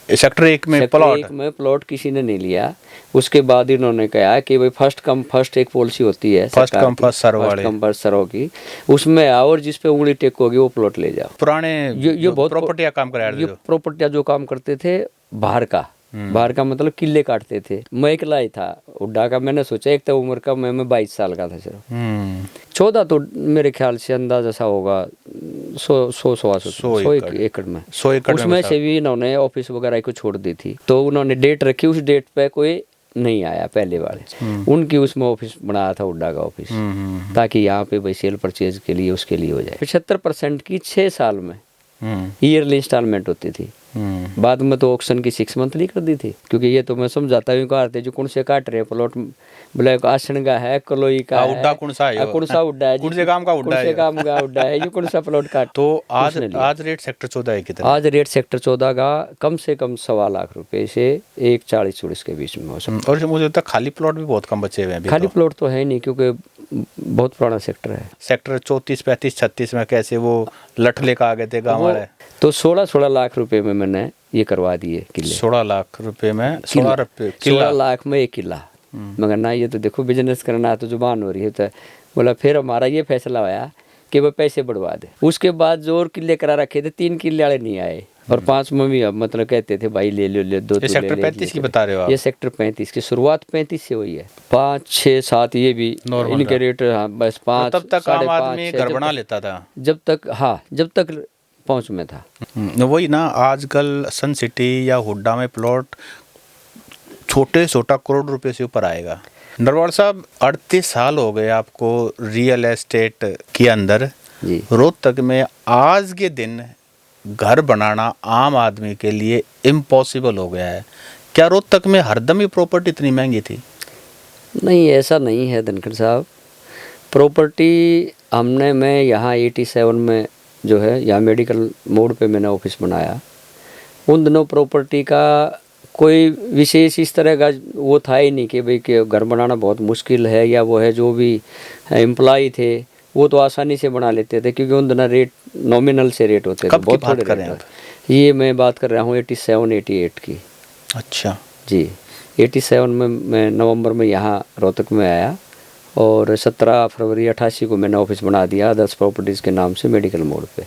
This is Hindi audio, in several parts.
सेक्टर 1 में प्लॉट, एक में प्लॉट किसी ने नहीं लिया। उसके बाद इन्होंने कहा कि भाई फर्स्ट कम फर्स्ट एक पॉलिसी होती है, फर्स्ट कम फर्स्ट सर्व वाले, फर्स्ट कम फर्स्ट सर्व की, उसमें आओ और जिस पे उंगली टेक होगी वो प्लॉट ले जाओ। पुराने ये बहुत प्रॉपर्टियां काम कराया, ये प्रॉपर्टियां जो काम करते थे बाहर का मतलब किले काटते थे। मैं अकेला ही था उड्डा का। मैंने सोचा एक तो उम्र का मैं 22 साल का था सिर्फ। 14 तो मेरे ख्याल से अंदाजा सा होगा 100 एकड़ में, 100 एकड़ उसमें से भी इन्होंने ऑफिस वगैरह को छोड़ दी थी। तो उन्होंने डेट रखी, उस डेट पे कोई नहीं आया पहले वाले, उनकी उसमें ऑफिस बनाया था उड्डा का ऑफिस, ताकि यहाँ पे भाई सेल परचेज के लिए उसके लिए हो जाए। 75% की 6 साल में ईयरली इंस्टॉलमेंट होती थी। बाद में तो ऑक्शन की 6 मंथली कर दी थी, क्योंकि ये तो मैं समझाता हूँ कारते जो कौन से काट रहे प्लॉट, ब्लैक आसन का है, कलोई का है, उड्डा कौन सा है, कौन सा उड्डा है, कौन से काम का उड्डा है, काम का उड्डा है, ये कौन सा प्लॉट काट। तो आज रेट सेक्टर 14 है कितना? आज रेट सेक्टर 14 का कम से कम 1.25 लाख रुपए से 1.40-1.40 के बीच में हो सकता। और मुझे लगता है खाली प्लॉट भी बहुत कम बचे हुए हैं। खाली प्लॉट तो है नहीं, क्योंकि बहुत पुराना सेक्टर है। सेक्टर 34, 35, 36 में कैसे वो लठ लेकर आ गए थे गाँव वाले, तो 16 लाख रुपए में मैंने ये करवा दिए किले। 16 लाख रुपए में 16 लाख में 1 किला। मगर ना ये तो देखो बिजनेस करना है तो जुबान हो रही है। तो बोला फिर हमारा ये फैसला होया कि वो पैसे बढ़वा दे। उसके बाद जो और किले करा रखे थे 3 किले वाले नहीं आए, और 5 में भी अब मतलब कहते थे भाई ले लो 2 ये सेक्टर 35 की बता रहे हो आप? ये सेक्टर 35 की शुरुआत 35 से हुई है। 5, 6, 7 ये भी इनके रेट। हाँ बस 5 तब तक आम आदमी घर बना लेता था जब तक पहुंच में था। वही ना, आजकल सन सिटी या हुड्डा में प्लॉट छोटा करोड़ रुपए से ऊपर आएगा। नरवाल साहब 38 साल हो गए आपको रियल एस्टेट के अंदर जी। रोहतक में आज के दिन घर बनाना आम आदमी के लिए इम्पॉसिबल हो गया है। क्या रोहतक में हरदम ही प्रॉपर्टी इतनी महंगी थी? नहीं, ऐसा नहीं है धनखड़ साहब। प्रॉपर्टी मैं यहाँ 87 में जो है यहाँ मेडिकल मोड़ पे मैंने ऑफिस बनाया। उन दिनों प्रॉपर्टी का कोई विशेष इस तरह का वो था ही नहीं कि भाई कि घर बनाना बहुत मुश्किल है या वो है। जो भी एम्प्लॉय थे वो तो आसानी से बना लेते थे, क्योंकि उन दिनों रेट नॉमिनल से रेट होते थे। बहुत बात कर रहे हैं? ये मैं बात कर रहा हूँ 87-88 की। अच्छा जी, 87 में मैं नवंबर में यहाँ रोहतक में आया, और 17 फरवरी 88 को मैंने ऑफिस बना दिया आदर्श प्रॉपर्टीज़ के नाम से मेडिकल मोड़ पे।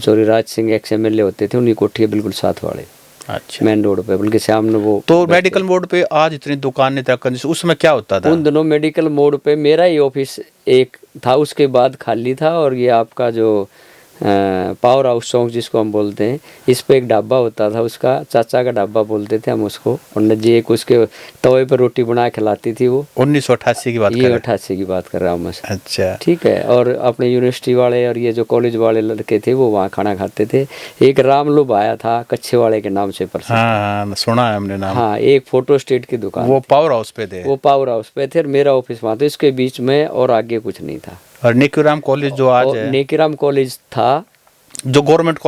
चौरीराज सिंह XMLA होते थे, उनकी कोठी है बिल्कुल साथ वाले। अच्छा। मेन रोड पे, बल्कि सामने वो। तो मेडिकल मोड़ पे आज इतनी दुकानें तक, उसमें क्या होता था? उन दिनों मेडिकल मोड़ पे मेरा ही ऑफिस एक था, उसके बाद खाली था। और ये आपका जो पावर हाउस चौक जिसको हम बोलते हैं, इस पे एक ढाबा होता था, उसका चाचा का ढाबा बोलते थे हम उसको। और जी एक उसके तवे पर रोटी बना खिलाती थी वो। 1988 की बात कर रहे हैं? 88 की बात कर रहा हूँ मैं। अच्छा, ठीक है। और अपने यूनिवर्सिटी वाले और ये जो कॉलेज वाले लड़के थे वो वहाँ खाना खाते थे। एक रामलुभ आया था कच्चे वाले के नाम से प्रसिद्ध। हाँ, सुना है हमने नाम। हाँ, एक फोटो स्टेट की दुकान, वो पावर हाउस पे थे। वो पावर हाउस पे थे, मेरा ऑफिस वहाँ था। इसके बीच में और आगे कुछ नहीं था। और नेकीराम कॉलेज जो आज है, नेकीराम कॉलेज था जो गवर्नमेंट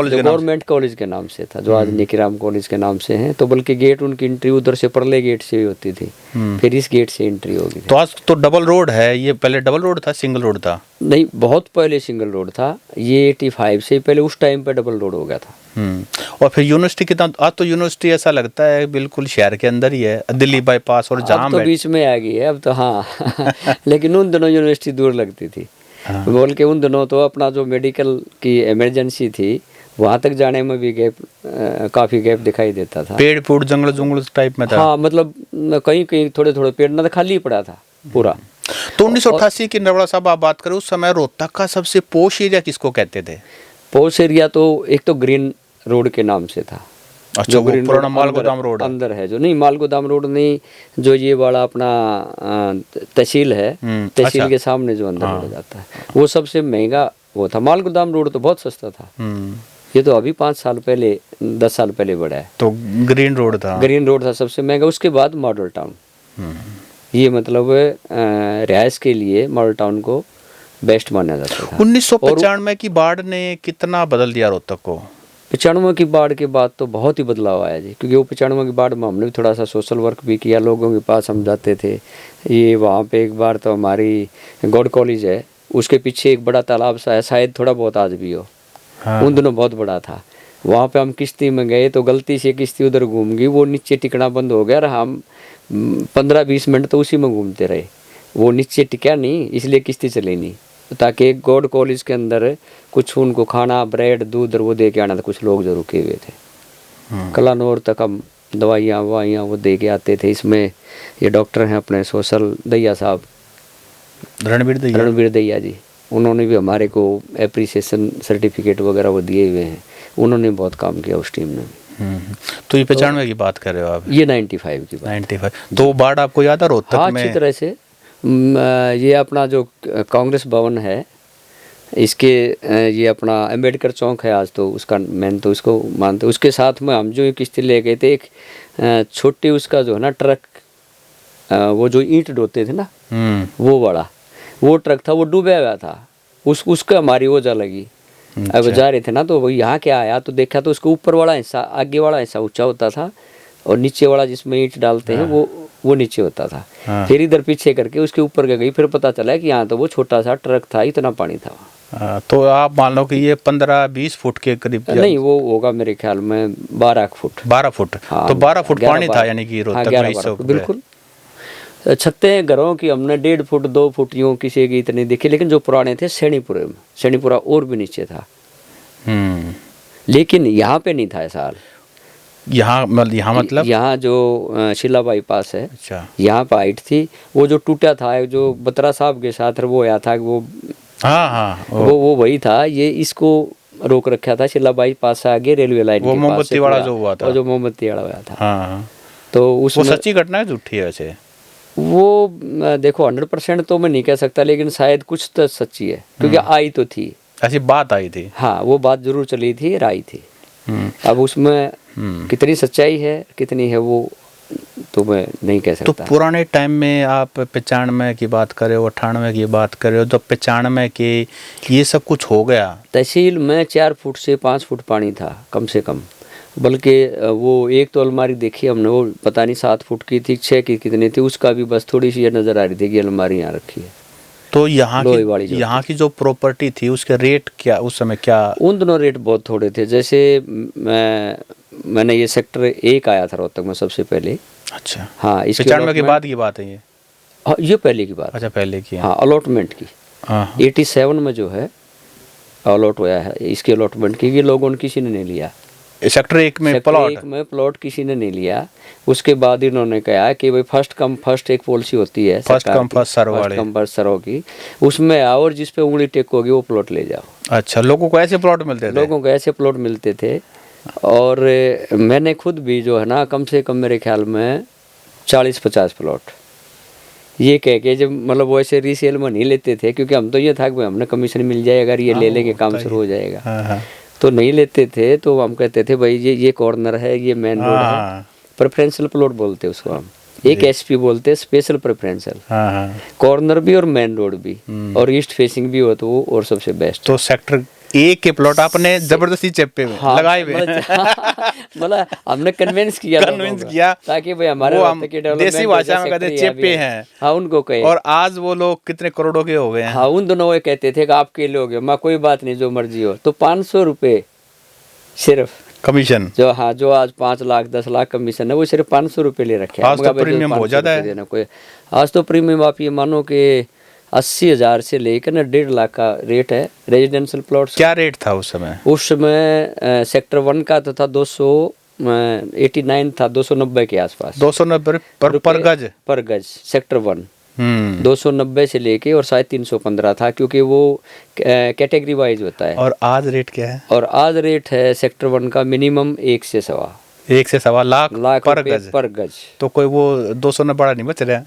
कॉलेज के नाम से था, जो आज नेकीराम कॉलेज के नाम से है। तो बल्कि गेट उनकी एंट्री उधर से परले गेट से ही होती थी, फिर इस गेट से एंट्री होगी। तो आज तो डबल रोड है। ये पहले डबल रोड था, सिंगल रोड था? नहीं, बहुत पहले सिंगल रोड था। ये 85 से पहले उस टाइम पे डबल रोड हो गया था। और फिर यूनिवर्सिटी कितना, आज तो यूनिवर्सिटी ऐसा लगता है बिल्कुल शहर के अंदर ही है, दिल्ली बाईपास और जाम तो बीच में आ गई है अब तो। हाँ लेकिन उन दिनों यूनिवर्सिटी दूर लगती थी। बोल के उन दिनों तो अपना जो मेडिकल की इमरजेंसी थी वहाँ तक जाने में भी काफी गैप दिखाई देता था। पेड़ फूड जंगल टाइप में था। हाँ, मतलब कहीं कहीं थोड़े पेड़ ना, खाली पड़ा था पूरा। तो 1988 की नरवाला साहब आप बात करें, उस समय रोहतक का सबसे पोश एरिया किसको कहते थे? पोश एरिया तो एक तो ग्रीन रोड के नाम से था। अच्छा, वो पुराना मालगोदाम रोड अंदर है जो, नहीं मालगोदाम रोड नहीं, जो ये वाला अपना तहसील है, तहसील अच्छा। के सामने जो अंदर रोड जाता है वो सबसे महंगा वो था। मालगोदाम रोड तो बहुत सस्ता था। ये तो अभी 5 साल पहले 10 साल पहले बढ़ा है। तो ग्रीन रोड था सबसे महंगा। उसके बाद मॉडल टाउन। ये मतलब रिहायश के लिए मॉडल टाउन को बेस्ट माना जाता था। 1995 की बाढ़ ने कितना बदल दिया रोहतक को? 95 की बाढ़ के बाद तो बहुत ही बदलाव आया जी, क्योंकि वो 95 की बाढ़ में हमने भी थोड़ा सा सोशल वर्क भी किया, लोगों के पास हम जाते थे। ये वहाँ पे एक बार तो हमारी गॉड कॉलेज है, उसके पीछे एक बड़ा तालाब सा है, शायद थोड़ा बहुत आज भी हो। हाँ। उन दिनों बहुत बड़ा था। वहाँ पे हम किश्ती में गए तो गलती से किश्ती उधर घूम गई, वो नीचे टिकना बंद हो गया और हम 15-20 मिनट तो उसी में घूमते रहे। वो नीचे टिका नहीं, इसलिए किश्ती चली नहीं। ताकि गॉड कॉलेज के अंदर कुछ उनको खाना, ब्रेड, दूध और वो दे के आना था, कुछ लोग जो रुके हुए थे। कलानौर तक हम दवाइयाँ ववाइयाँ वो दे के आते थे। इसमें ये डॉक्टर हैं अपने सोशल दैया साहब, रणवीर दैया जी, उन्होंने भी हमारे को एप्रिसिएशन सर्टिफिकेट वगैरह वो दिए हुए हैं। उन्होंने बहुत काम किया उस टीम ने। तो ये 95 की बात कर रहे हो आप? ये 95 की बात। 95। तो बाढ़ आपको याद है रोहतक हाँ, में? अच्छी तरह से। ये अपना जो कांग्रेस भवन है, इसके ये अपना अम्बेडकर चौक है आज तो, उसका मेन तो इसको मानते। उसके साथ में हम जो ये किश्ती ले गए थे, एक छोटी उसका जो है ना ट्रक, वो जो ईंट ढोते थे ना, वो बड़ा वो ट्रक था, वो डूबा हुआ था। उसका हमारी वजह लगी। अब जा रहे थे ना तो वो यहाँ क्या आया तो देखा तो उसका ऊपर वाला हिस्सा, आगे वाला हिस्सा ऊंचा होता था और नीचे वाला जिसमें ईंट डालते हैं वो नीचे होता था। फिर इधर पीछे करके उसके ऊपर गई, फिर पता चला कि यहाँ तो वो छोटा सा ट्रक था, इतना पानी था। तो आप मान लो कि ये 15-20 फुट के करीब? नहीं, वो होगा मेरे ख्याल में 12 फुट। 12 फुट। हाँ, तो 12 फुट पानी था यानी कि रोहतक में इस वक्त? बिल्कुल। छतें घरों की हमने 1.5 फुट 2 फुट यूँ किसी की इतनी देखी, लेकिन जो पुराने थे सैनीपुरा और भी नीचे था। लेकिन यहाँ पे नहीं था इस साल। यहाँ मतलब यहाँ जो शिला बाईपास है, अच्छा, यहाँ पर हाइट थी। वो जो टूटा था, जो बत्रा साहब के साथ वो आया था, वो वो वही था। ये इसको रोक रखा था शिला बाईपास से आगे रेलवे लाइन वो मोमबत्ती वाला जो हुआ था, जो मोमबत्ती वाला हुआ था। हाँ। तो उसमें सच्ची घटना है झूठी है वैसे? वो देखो 100% तो मैं नहीं कह सकता, लेकिन शायद कुछ तो सच्ची है, क्योंकि आई तो थी, ऐसी बात आई थी। हाँ, वो बात जरूर चली थी, आई थी। अब उसमें कितनी सच्चाई है कितनी है वो तो मैं नहीं कह सकता। तो पुराने टाइम में आप 95 की बात कर रहे हो, 98 की बात कर रहे हो, तो 95 के ये सब कुछ हो गया। तहसील में 4 फुट से 5 फुट पानी था कम से कम। बल्कि वो एक तो अलमारी देखी हमने, वो पता नहीं 7 फुट की थी, 6 की कितनी थी, उसका भी बस थोड़ी सी नज़र आ रही थी कि अलमारी यहाँ रखी है। तो यहाँ की जो प्रॉपर्टी थी उसके रेट क्या उस समय क्या? उन दोनों रेट बहुत थोड़े थे। जैसे मैंने ये सेक्टर 1 आया था रोहतक में सबसे पहले। अच्छा, हाँ, 95 के बाद की बात है ये? हाँ, ये पहले की बात। अच्छा, पहले की। हाँ, अलॉटमेंट की। 87 में जो है अलॉट हुआ है, इसकी अलॉटमेंट की, ये लोगों ने किसी ने नहीं लिया। सेक्टर 1 में प्लॉट किसी ने नहीं लिया। उसके बाद इन्होंने कहा कि भाई फर्स्ट कम फर्स्ट एक पॉलिसी होती है, फर्स्ट कम फर्स्ट सर्व की, उसमें आओ और जिस पे उंगली टेक होगी वो प्लॉट ले जाओ। अच्छा, लोगों को ऐसे प्लॉट मिलते थे। और मैंने खुद भी जो है ना कम से कम मेरे ख्याल में 40-50 प्लॉट ये कह के, जब मतलब वो ऐसे रीसेल में नहीं लेते थे, क्योंकि हम तो ये था कि हमने कमीशन मिल जाएगा, अगर ये ले लेंगे काम शुरू हो जाएगा। तो नहीं लेते थे। तो हम कहते थे भाई ये कॉर्नर है, ये मेन रोड है, प्रेफरेंशियल प्लॉट बोलते उसको हम, एक एसपी बोलते हैं, स्पेशल प्रेफरेंशियल। कॉर्नर भी और मेन रोड भी और ईस्ट फेसिंग भी हो तो वो और सबसे बेस्ट। तो सेक्टर 1 के प्लॉट आपने जबरदस्ती चेप्पे में लगाए हुए, मतलब हमने कन्विंस किया ताकि भाई हमारे देसी भाषा में कहते चेप्पे हैं। हाँ, उनको कहे। और आज वो लोग कितने करोड़ों के हो गए हैं। हाँ, उन दोनों वो कहते थे कि आपके लोग मैं कोई बात नहीं, जो मर्जी हो। तो 500 रुपये सिर्फ कमीशन, जो आज 5 लाख 10 लाख कमीशन है, वो सिर्फ 500 रुपये ले रखे। आज तो प्रीमियम हो जाता है कोई। आज तो प्रीमियम आप ये मानो कि 80,000 से लेकर ना 1.5 लाख का रेट है रेजिडेंशियल प्लॉट। क्या रेट था उस समय? उस समय सेक्टर 1 का तो था 289 था, 290 के आसपास। 290 पर गज सेक्टर 1 290 से लेके और शायद 315 था, क्योंकि वो कैटेगरी वाइज होता है। और आज रेट क्या है? और आज रेट है सेक्टर 1 का मिनिमम 1 से सवा लाख पर गज। तो कोई वो 290 नहीं बच रहा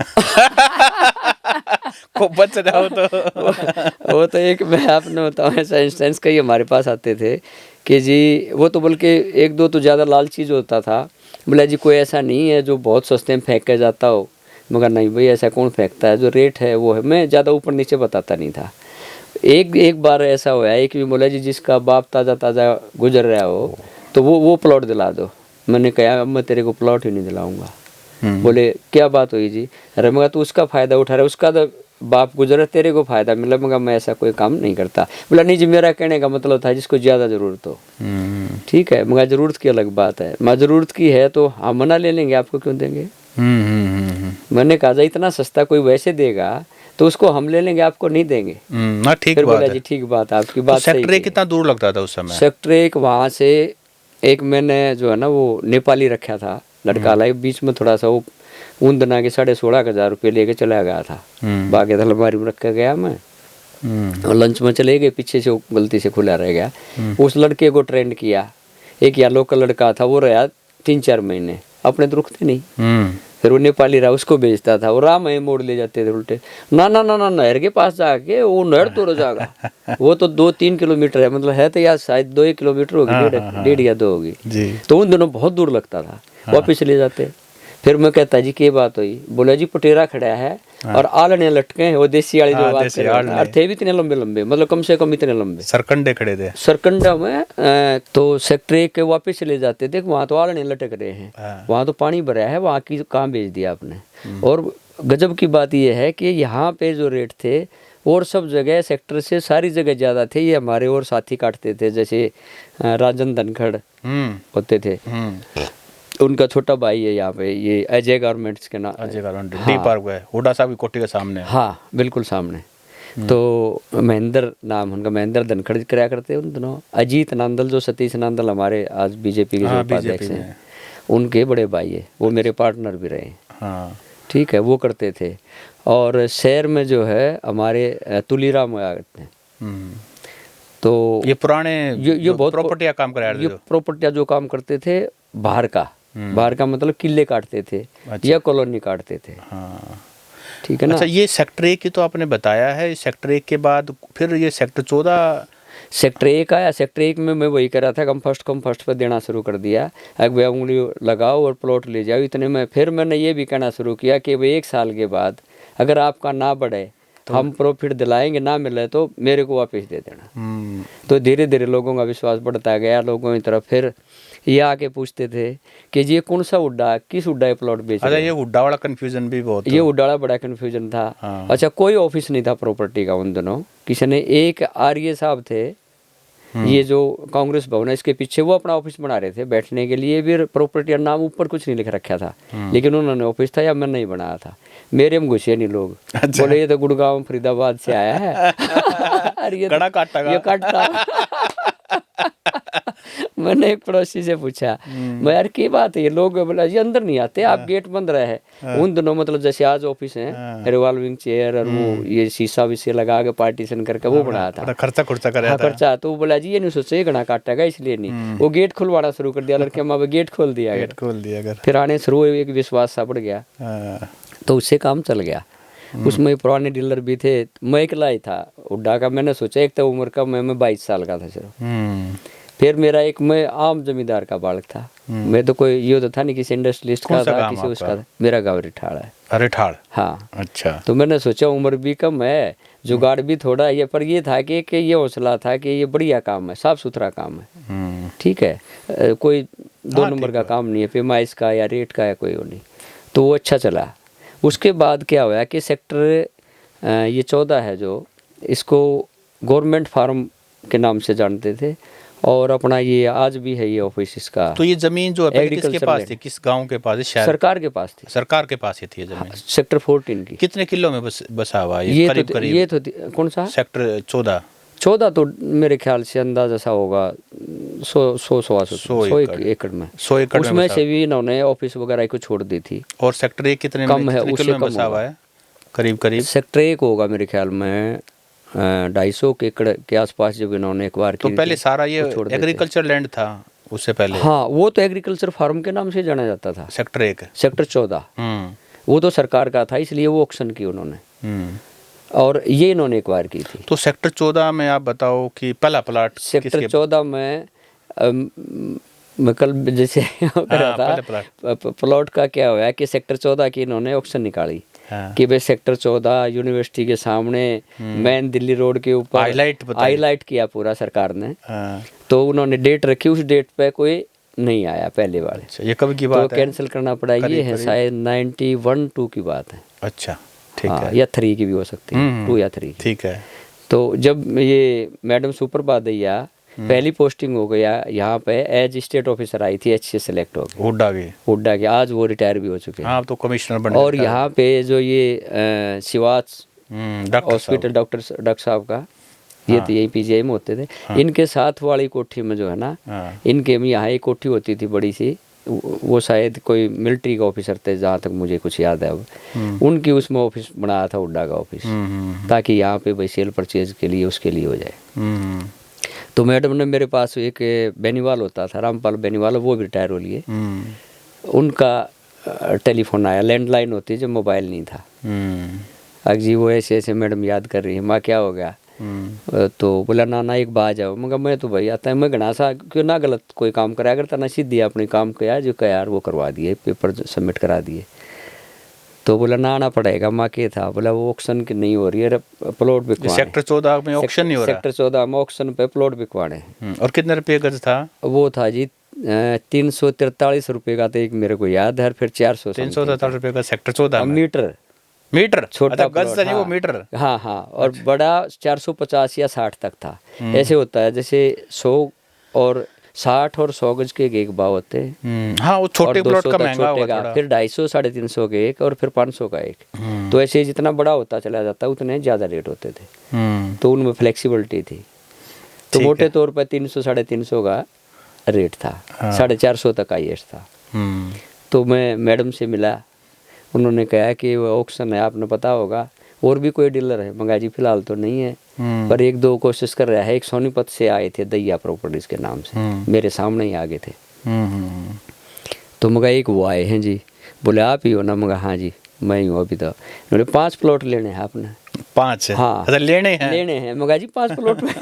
को बच रहा हो तो वो तो एक मैं आपने बताऊँ ऐसा इंस्टेंस कई हमारे पास आते थे कि जी वो तो बल्कि 1-2 तो ज़्यादा लालची जो होता था, बोला जी कोई ऐसा नहीं है जो बहुत सस्ते में फेंक के जाता हो। मगर नहीं भाई, ऐसा कौन फेंकता है, जो रेट है वो है। मैं ज़्यादा ऊपर नीचे बताता नहीं था। एक बार ऐसा हुआ है कि बोला जी जिसका बाप ताज़ा गुजर रहा हो तो वो प्लॉट दिला दो। मैंने कहा अब मैं तेरे को प्लॉट ही नहीं दिलाऊंगा। बोले क्या बात हुई जी? अरे मगर तो उसका फ़ायदा उठा रहा है, उसका तो बाप गुजरा तेरे को फायदा मिला। मैं ऐसा कोई काम नहीं करता। बोला नहीं जी, मेरा कहने का मतलब था जिसको ज़्यादा ज़रूरत हो। ठीक है, मगर ज़रूरत की अलग बात है। मैं ज़रूरत की है तो हम मना ले लेंगे, आपको क्यों देंगे। मैंने कहा इतना सस्ता कोई वैसे देगा तो उसको हम ले लेंगे, आपको नहीं देंगे। ना ठीक फिर बात बोला है। जी ठीक बात, आपकी बात सही सेक्टर है। कितना दूर लगता था उस समय? सेक्टर 1 वहाँ से एक मैंने जो है ना वो नेपाली रखा था लड़का लाई, बीच में थोड़ा सा वो ऊंदना के 16,500 रुपये लेके चला गया था। बाकी अलमारी में रख के गया मैं, और लंच में चले गए, पीछे से गलती से खुला रह गया। उस लड़के को ट्रेंड किया, एक या लोकल लड़का था, वो रहा 3-4 महीने, अपने तो रुकते नहीं। फिर वो नेपाली रहा, उसको बेचता था, वो राम है मोड़ ले जाते थे उल्टे। ना ना ना ना, नहर के पास जाके, वो नहर तो जाएगा वो तो 2-3 किलोमीटर है, मतलब है तो यार शायद 2 किलोमीटर होगी, 1.5 या 2 होगी। तो उन दोनों बहुत दूर लगता था, वापिस ले जाते। फिर मैं कहता जी क्या बात हुई, बोला जी पटेरा खड़ा है और आलने लटके हैं, वो देसी वाली जो बात कर रहे हैं, और थे भी इतने लंबे लंबे, मतलब कम से कम इतने लंबे सरकंडे खड़े थे सरकंडा में। तो सेक्टर 1 के वापस ले जाते थे, वहाँ तो आलने लटक रहे हैं, वहाँ तो पानी भरा है, वहाँ की कहाँ बेच दिया आपने। और गजब की बात यह है कि यहाँ पे जो रेट थे और सब जगह सेक्टर से सारी जगह ज़्यादा थे। ये हमारे और साथी काटते थे, जैसे राजन धनखड़ होते थे, उनका छोटा भाई है यहाँ पे, ये अजय गारमेंट्स के नाम, अजय गारमेंट डी पार्क है, हुड्डा साहब की कोठी के सामने। हाँ बिल्कुल सामने। तो महेंद्र नाम उनका, महेंद्र धनखड़ कराया करते उन दोनों। अजीत नांदल जो सतीश नांदल हमारे आज बीजेपी के जो उपाध्यक्ष हैं, उनके बड़े भाई है, वो मेरे पार्टनर भी रहे। ठीक है, वो करते थे। और शहर में जो है हमारे तुलीराम आया करते हैं। तो ये पुराने ये बहुत प्रॉपर्टियां काम कराया, ये प्रॉपर्टियां जो काम करते थे बाहर का मतलब किले काटते थे या कॉलोनी काटते थे। ठीक है ना। अच्छा, ये सेक्टर 1 की तो आपने बताया है। सेक्टर 1 के बाद फिर ये सेक्टर 1 आया। सेक्टर 1 में मैं वही कर रहा था, कम फर्स्ट पर देना शुरू कर दिया। एक भाई उंगली लगाओ और प्लॉट ले जाओ, इतने में फिर मैंने ये भी कहना शुरू किया कि भाई 1 साल के बाद अगर आपका ना बढ़े तो हम प्रॉफिट दिलाएंगे, ना मिले तो मेरे को वापस दे देना। तो धीरे धीरे लोगों का विश्वास बढ़ता गया। लोगों की तरफ फिर ये आके पूछते थे कि ये कौन सा हुड्डा, किस हुड्डा ये प्लॉट बेच रहे हैं। ये हुड्डा वाला कंफ्यूजन भी बहुत, ये हुड्डा वाला बड़ा कंफ्यूजन था। अच्छा, कोई ऑफिस नहीं था प्रॉपर्टी का उन दिनों। किसी ने एक आर्य साहब थे, ये जो कांग्रेस भवन है इसके पीछे, वो अपना ऑफिस बना रहे थे बैठने के लिए भी। प्रॉपर्टी और नाम ऊपर कुछ नहीं लिख रखा था, लेकिन उन्होंने ऑफिस था या मैं नहीं बनाया था। मेरे में घुसे नहीं लोग। अच्छा। बोले ये तो गुड़गांव फरीदाबाद से आया है अरे ये काटता मैंने एक पड़ोसी से पूछा, मैं यार की बात है, ये लोग बोला जी अंदर नहीं आते, आप गेट बंद रहे हैं। उन दोनों मतलब जैसे आज ऑफिस है, रिवॉल्विंग चेयर और वो ये शीशा विषय लगा के पार्टीशन करके वो बनाया था, खर्चा कर खर्चा। तो बोला जी ये नहीं सोचे घना काटेगा इसलिए नहीं, वो गेट खुलवाना शुरू कर दिया। लड़के माँ गेट खोल दिया। फिर आने शुरू हुए, एक विश्वास सा बढ़ गया, तो उससे काम चल गया। उसमें पुराने डीलर भी थे, मैं अकेला ही था हुड्डा का। मैंने सोचा एक तो उम्र का मैं 22 साल का था सिर्फ। फिर मेरा एक, मैं आम जमींदार का बालक था। मैं तो कोई ये तो था नहीं किसी इंडस्ट्रियलिस्ट का था, किसी उसका था। मेरा गाँव रिठाड़ है। रिठाड़? हाँ। अच्छा। तो मैंने सोचा उम्र भी कम है, जुगाड़ भी थोड़ा है, पर ये था कि ये हौसला था कि ये बढ़िया काम है, साफ सुथरा काम है। ठीक है, कोई 2 नंबर का काम नहीं है, पेमाइश का या रेट का या कोई वो नहीं। तो वो अच्छा चला। उसके बाद क्या हुआ कि सेक्टर ये 14 है जो, इसको गवर्नमेंट फार्म के नाम से जानते थे, और अपना ये आज भी है ये ऑफिस इसका। तो ये जमीन जो है किसके पास थी, किस गांव के पास? सरकार के पास थी। सरकार के पास ही थी ये जमीन। सेक्टर 14 की। कितने किलो में बसा हुआ ये तो कौन सा सेक्टर 14 तो मेरे ख्याल से अंदाजा सा होगा 100 एकड़ में। 100 एकड़ उसमें से भी इन्होंने ऑफिस वगैरह को छोड़ दी थी। और सेक्टर 1 कितने कम है, उससे कम बसा हुआ है? करीब सेक्टर 1 होगा मेरे ख्याल में 250 एकड़ के आसपास जब इन्होंने एक बार तो पहले सारा ये एग्रीकल्चर लैंड था उससे पहले? हाँ, वो तो एग्रीकल्चर फार्म के नाम से जाना जाता था। सेक्टर 14 वो तो सरकार का था, इसलिए वो ऑक्शन की उन्होंने, और ये इन्होंने एक बार की थी। तो सेक्टर 14 में आप बताओ कि पहला प्लाट सेक्टर 14 में मैं कल जैसे करा था प्लॉट का क्या हुआ कि सेक्टर 14 की इन्होंने ऑक्शन निकाली कि भाई सेक्टर 14 यूनिवर्सिटी के सामने मेन दिल्ली रोड के ऊपर हाईलाइट किया पूरा सरकार ने। तो उन्होंने डेट रखी, उस डेट पे कोई नहीं आया पहले वाले। ये कब की बात है? तो कैंसिल करना पड़ा। ये है शायद 91-2 की बात है। अच्छा, ठीक हाँ, है। या 3 की भी हो सकती है, 2 या 3 की। ठीक है। तो जब ये मैडम सुपर बादैया पहली पोस्टिंग हो गया यहाँ पे एज स्टेट ऑफिसर आई थी, HC सेलेक्ट हो गई हुड्डा की, आज वो रिटायर भी हो चुके हैं। हाँ, अब तो कमिश्नर बन और गए। यहाँ पे जो ये शिवाज हॉस्पिटल डॉक्टर साहब का, ये तो यही PGI में होते थे। इनके साथ वाली कोठी में जो है ना, इनके में यहाँ एक कोठी होती थी बड़ी सी, वो शायद कोई मिलिट्री का ऑफिसर थे जहाँ तक मुझे कुछ याद है अब। उनकी उसमें ऑफिस बनाया था, हुड्डा का ऑफिस, ताकि यहाँ पे भाई सेल परचेज के लिए उसके लिए हो जाए। तो मैडम ने मेरे पास एक बेनीवाल होता था, रामपाल बेनीवाल, वो भी रिटायर हो लिए। उनका टेलीफोन आया, लैंडलाइन होती है जो मोबाइल नहीं था। जी वो ऐसे ऐसे मैडम याद कर रही है। माँ क्या हो गया? तो बोला ना एक बार जाओ। मगर मैं तो भाई आता है, मैं घना सा क्यों ना गलत कोई काम कराया करता ना, सीधी अपने काम किया जो क्या यार वो करवा दिए, पेपर सबमिट करा दिए। तो बोला ना आना पड़ेगा। माँ के था, बोला वो ऑक्शन की नहीं हो रही है, प्लॉट बिकवाने। सेक्टर 14 में ऑक्शन नहीं हो रहा? सेक्टर 14 में ऑक्शन पे प्लॉट बिकवाने। और कितने रुपये गज था? वो था जी 343 रुपये का, तो एक मेरे को याद है, फिर 343 रुपये का सेक्टर 14 में। मीटर छोटा गज नहीं, वो मीटर। हाँ हाँ, और बड़ा 450 या 60 तक था। ऐसे होता है जैसे 100 और 60 और 100 गज के एक भाव होते हैं। हाँ, वो छोटे प्लॉट का महंगा होगा थोड़ा। फिर 250 350 के एक, और फिर 500 का एक। तो ऐसे जितना बड़ा होता चला जाता उतने ज़्यादा रेट होते थे। तो उनमें फ्लेक्सिबिलिटी थी। तो मोटे तौर पर 300 350 का रेट था, 450 तक हाईएस्ट था। तो मैं मैडम से मिला, उन्होंने कहा कि वो ऑक्शन है, आपने पता होगा, और भी कोई डीलर है? मंगा जी फिलहाल तो नहीं है, पर 1-2 कोशिश कर रहा है। एक सोनीपत से आए थे, दैया प्रॉपर्टीज के नाम से, मेरे सामने ही आगे थे। तो मगा एक वो आए हैं जी, बोले आप ही हो ना? मगा हाँ जी मैं ही हूँ। अभी तो बोले 5 प्लॉट लेने हैं आपने? 5? हाँ लेने हैं। मगा जी 5 प्लॉट में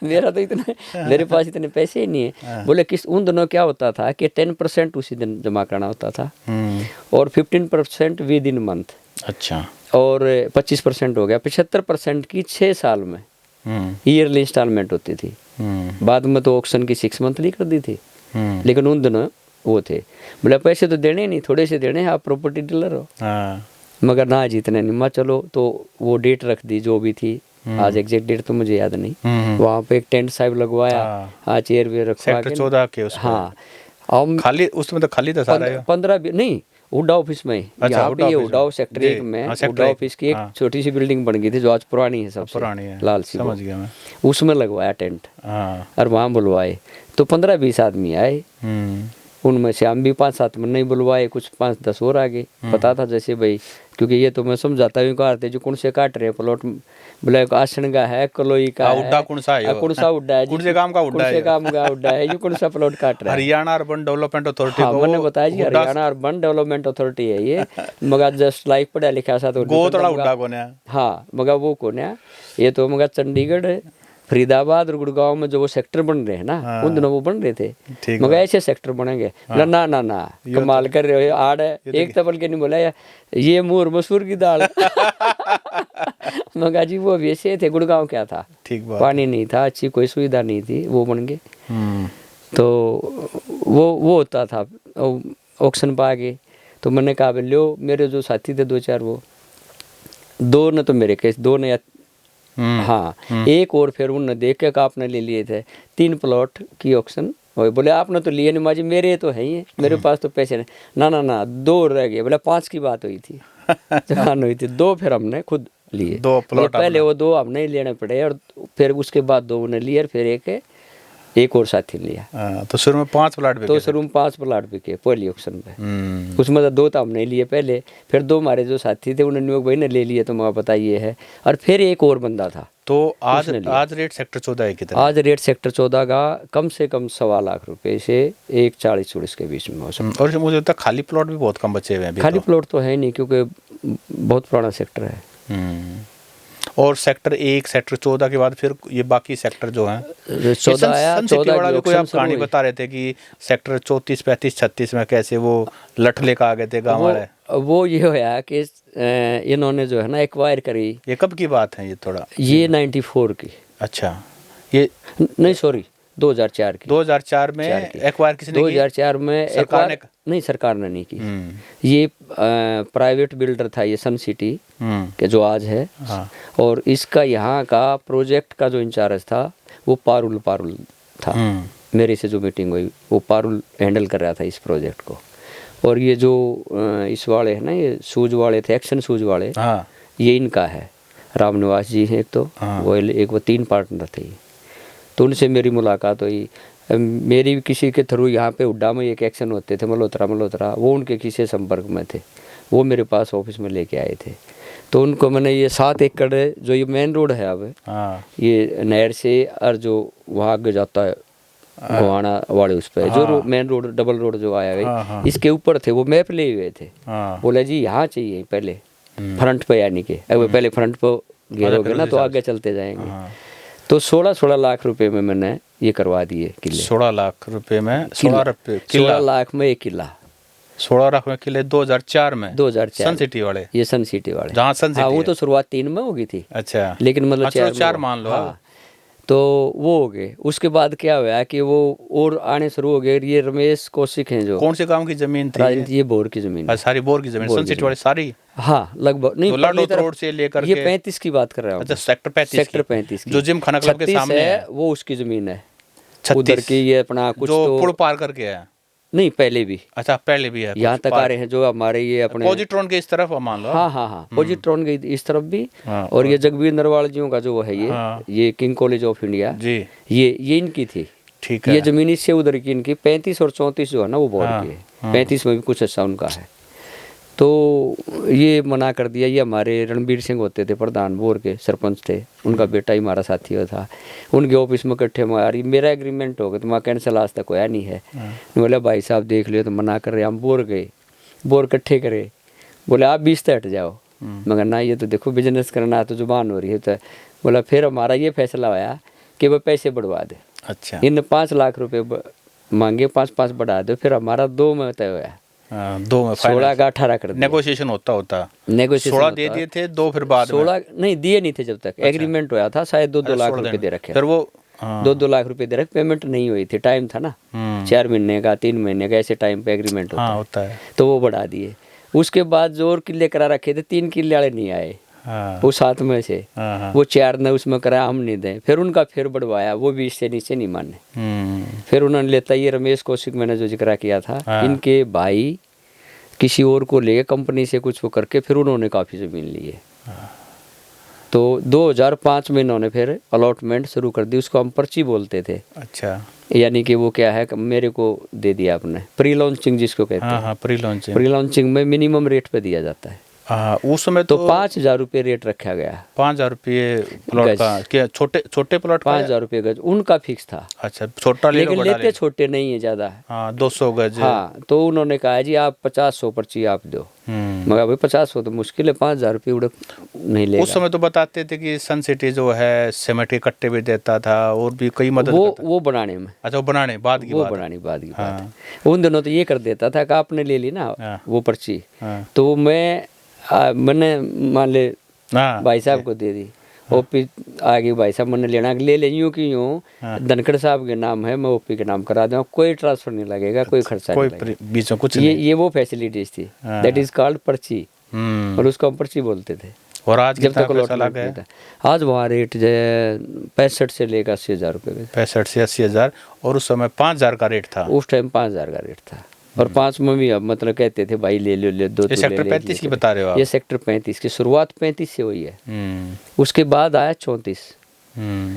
मेरा तो इतना, मेरे पास इतने पैसे ही नहीं है। बोले किस उन दिनों क्या होता था कि 10% उसी दिन जमा करना होता था, और 15% विद इन मंथ। अच्छा। और 25% हो गया, 75% की 6 साल में ईयरली इंस्टॉलमेंट होती थी। बाद में तो ऑक्शन की 6 मंथली कर दी थी, लेकिन उन दिनों वो थे। बोले पैसे तो देने नहीं, थोड़े से देने हैं, आप प्रॉपर्टी डीलर हो। मगर ना जीतने नहीं। मैं चलो, तो वो डेट रख दी जो भी थी, आज एग्जैक्ट डेट तो मुझे याद नहीं। वहाँ पे एक टेंट साहब लगवाया, हाँ चेयर वेयर रखवा के। 14 के उसमें। हाँ खाली, उसमें तो खाली था सारा। 15 नहीं, हुड्डा ऑफिस में। यहाँ पे ये हुड्डा सेक्टर 1 में हुड्डा ऑफिस की एक छोटी सी बिल्डिंग बन गई थी, जो आज पुरानी है, सबसे पुरानी है, लाल सी। समझ गया मैं। उसमें लगवाया टेंट, और वहाँ बुलवाए। तो 15-20 आदमी आए। उनमें से हम भी 5-7 में नहीं बुलवाए, कुछ 5-10 और आ गए। पता था जैसे भाई, क्योंकि ये तो मैं समझाता हूँ कारते जो कौन से काट रहे प्लॉट, बोले आसन का है, कलोई का है, कौन सा है, कौन सा हुड्डा है, कौन से काम का हुड्डा है, ये कौन सा प्लॉट काट रहा है? Haryana urban development authority. हाँ, मैंने बताया जी हरियाणा अर्बन डेवलपमेंट अथॉरिटी है ये। मगर जस्ट लाइक पढ़ा लिखा सा तो गोतड़ा हुड्डा कौन है? हाँ, मगर वो कौन है? ये तो मगर चंडीगढ़, फरीदाबाद और गुड़गांव में जो वो सेक्टर बन रहे हैं ना, उन दिनों वो बन रहे थे। मगर ऐसे सेक्टर बनेंगे? ना कमाल कर रहे हो, आड़ है एक तबल के नहीं बोला ये मूर मसूर की दाल। मगर जी वो भी ऐसे थे। गुड़गांव क्या था, पानी नहीं था, अच्छी कोई सुविधा नहीं थी, वो बन गए। तो वो होता था ऑक्शन पा गए। तो मैंने कहा लो, मेरे जो साथी थे 2-4, वो 2 ने तो मेरे केस 2 ने, हाँ एक और फिर उनने देख के आपने ले लिए थे 3 प्लॉट की ऑक्शन। बोले आपने तो लिए नहीं माँ जी, मेरे तो है ही, मेरे पास तो पैसे नहीं। ना 2 रह गए। बोले 5 की बात हुई थी, जबान हुई थी 2, फिर हमने खुद लिए 2 प्लॉट। पहले वो 2 हमने लेने पड़े, और फिर उसके बाद 2 ने लिए, और फिर एक और साथी लिया। तो शुरू में 5 प्लॉट बिके। तो शुरू में 5 प्लॉट बिके पहली ऑक्शन पे। उसमें तो 2 तो हमने लिए पहले, फिर 2 हमारे जो साथी थे उन्होंने भाई ने ले लिए, तो मैं बताइए है। और फिर एक और बंदा था। तो आज रेट सेक्टर 14 है कितना? आज रेट सेक्टर 14 का कम से कम 1.25 लाख रुपए से 1.40-1.40 के बीच में हो सकता। और मुझे लगता है खाली प्लॉट भी बहुत कम बचे हुए हैं। खाली प्लॉट तो है नहीं, क्योंकि बहुत पुराना सेक्टर है। और सेक्टर 1 सेक्टर 14 के बाद फिर ये बाकी सेक्टर जो हैं 14 आया। 14 की कोई आप कहानी बता रहे थे कि सेक्टर 34 35 36 में कैसे वो लठ लेकर आ गए थे गाँव वाले। वो ये होया कि इन्होंने जो है ना एक्वायर करी। ये कब की बात है ये? थोड़ा ये 94 की। अच्छा, ये नहीं सॉरी 2004 की। 2004 में एक्वायर किसने की? 2004 में सरकार ने? नहीं, सरकार ने नहीं की। ये प्राइवेट बिल्डर था, ये सन सिटी के जो आज है। हाँ। और इसका यहाँ का प्रोजेक्ट का जो इंचार्ज था वो पारुल था। मेरे से जो मीटिंग हुई वो पारुल हैंडल कर रहा था इस प्रोजेक्ट को। और ये जो इस वाले है ना, ये शूज वाले थे, एक्शन शूज वाले, हाँ। ये इनका है। राम निवास जी हैं एक तो, वो एक, वो 3 पार्टनर थे। तो उनसे मेरी मुलाकात हुई। मेरी भी किसी के थ्रू यहाँ पे हुड्डा में एक एक्शन होते थे, मल्होत्रा, वो उनके किसी संपर्क में थे, वो मेरे पास ऑफिस में लेके आए थे। तो उनको मैंने ये 7 एकड़ जो ये मेन रोड है अब, ये नहर से और जो वहाँ आगे जाता है गोवाना वाले उस पर जो मेन रोड, डबल रोड जो आया गई, इसके ऊपर थे, वो मैप ले हुए थे। बोले जी यहाँ चाहिए पहले फ्रंट पे, यानी कि अगर पहले फ्रंट पे घेरोगे ना तो आगे चलते जाएंगे। तो 16 लाख रुपए में मैंने ये करवा दिए किले। 16 लाख रुपए में? 16 लाख में एक किला। 16 लाख में किले 2004 में? 2004 सन सिटी वाले? ये सन सिटी वाले, जहाँ सन सिटी हाँ, वो तो शुरुआत 3 में होगी थी। अच्छा, लेकिन मतलब 4 मान लो। हाँ, तो वो हो गए। उसके बाद क्या हुआ कि वो और आने शुरू हो गए। ये रमेश कौशिक हैं जो, कौन से गांव की जमीन थी? राजनीति, ये बोर की जमीन है। सारी बोर की जमीन, सन सिटी वाली सारी? हाँ, लगभग नहीं, लाडोत रोड से लेकर ये 35 की बात कर रहा हूँ। अच्छा, सेक्टर 35 की जो जिम खाना क्लब के सामने है, वो उसकी जमीन है। उधर की ये अपना कुछ जो तो पुल पार करके है। नहीं, पहले भी। अच्छा, पहले भी है, यहाँ तक आ रहे हैं जो हमारे ये अपने पॉजिट्रॉन के इस तरफ मान लो। हाँ, पॉजिट्रॉन के इस तरफ भी। और ये जगबीर नरवाल जियों का जो वो है, ये किंग कॉलेज ऑफ इंडिया जी, ये इनकी थी। ठीक है। ये जमीन इससे उधर की इनकी 35 और 34 जो है ना वो बोर्ड की है। 35 में भी कुछ हिस्सा उनका है। तो ये मना कर दिया। ये हमारे रणबीर सिंह होते थे, प्रधान बोर के सरपंच थे, उनका बेटा ही हमारा साथी था। उनके ऑफिस में इकट्ठे में आ रही, मेरा एग्रीमेंट हो गया, तो वहाँ कैंसिल आज तक होया नहीं है। बोले भाई साहब देख लियो, तो मना कर रहे। हम बोर गए, बोर इकट्ठे करे, बोले आप 20 से हट जाओ। मगर ना, ये तो देखो बिजनेस करना तो जुबान हो रही है। तो बोला फिर हमारा ये फैसला होया कि वो पैसे बढ़वा दे। अच्छा, इन 5 लाख रुपए मांगे, 5 बढ़ा दो। फिर हमारा 2 में तय होया, 2 में 16 का 18 कर दिया। नेगोशिएशन होता 16 दे दिए थे, 2 फिर बाद 16 नहीं दिए नहीं थे जब तक एग्रीमेंट होया था। शायद 2 लाख रुपए दे रखे, फिर वो 2 लाख रुपए दे रखे। पेमेंट नहीं हुई थी, टाइम था ना 4 महीने का, 3 महीने का, ऐसे टाइम पे एग्रीमेंट होता है। तो वो बढ़ा दिए। उसके बाद जो और किले करा रखे थे, 3 किले वाले नहीं आए वो 7 में से, वो 4 ने उसमें कराया, हम नहीं दें। फिर उनका फिर बढ़वाया, वो भी इससे नीचे नहीं माने। फिर उन्होंने लेता, ये रमेश कौशिक मैंने जो जिक्र किया था, इनके भाई किसी और को ले कंपनी से कुछ वो करके फिर उन्होंने काफ़ी ज़मीन ली है। तो 2005 में इन्होंने फिर अलॉटमेंट शुरू कर दी, उसको हम पर्ची बोलते थे। अच्छा, यानी कि वो क्या है, मेरे को दे दिया आपने, प्री लॉन्चिंग जिसको कहते हैं। प्री लॉन्चिंग में मिनिमम रेट पे दिया जाता है। उस समय तो 5,000 रुपये रेट रखा गया। 5,000 रुपये प्लॉट का? क्या छोटे प्लॉट? 5,000 रुपये गज उनका फिक्स था। अच्छा, छोटा ले, लेकिन लेते छोटे नहीं है ज्यादा। 200 गज। हाँ, तो उन्होंने कहा जी आप 50-100 पर्ची आप दो। मगर भाई 50-100 तो मुश्किल है, 5,000 रुपये उड़क नहीं लेगा। उस समय तो बताते थे कि सन सिटी जो है सीमेंट के कट्टे भी देता था और भी कई मदद वो बनाने में। अच्छा, वो बनाने बाद की बात है। उन दिनों तो ये कर देता था कि आपने ले ली ना वो पर्ची, तो मैंने मान ले भाई साहब को दे दी। ओपी आगे भाई साहब मैंने लेना ले ले, यूँ कि यूँ धनखड़ साहब के नाम है, मैं ओपी के नाम करा दूँ, कोई ट्रांसफर नहीं लगेगा, कोई खर्चा नहीं लगेगा, बीच में कुछ ये वो फैसिलिटीज थी। दैट इज कॉल्ड पर्ची, और उसको हम पर्ची बोलते थे। और आज जब तक अलॉटमेंट नहीं था, आज वहाँ रेट जो है 65 से लेकर 80,000 रुपये। 65 से 80,000। और उस समय 5,000 का रेट था, उस टाइम 5,000 का रेट था। और 5 में भी अब मतलब कहते थे भाई ले लो, ले दो। ये सेक्टर 35 की बता रहे हो आप? ये सेक्टर 35 की शुरुआत 35 से हुई है। उसके बाद आया 34।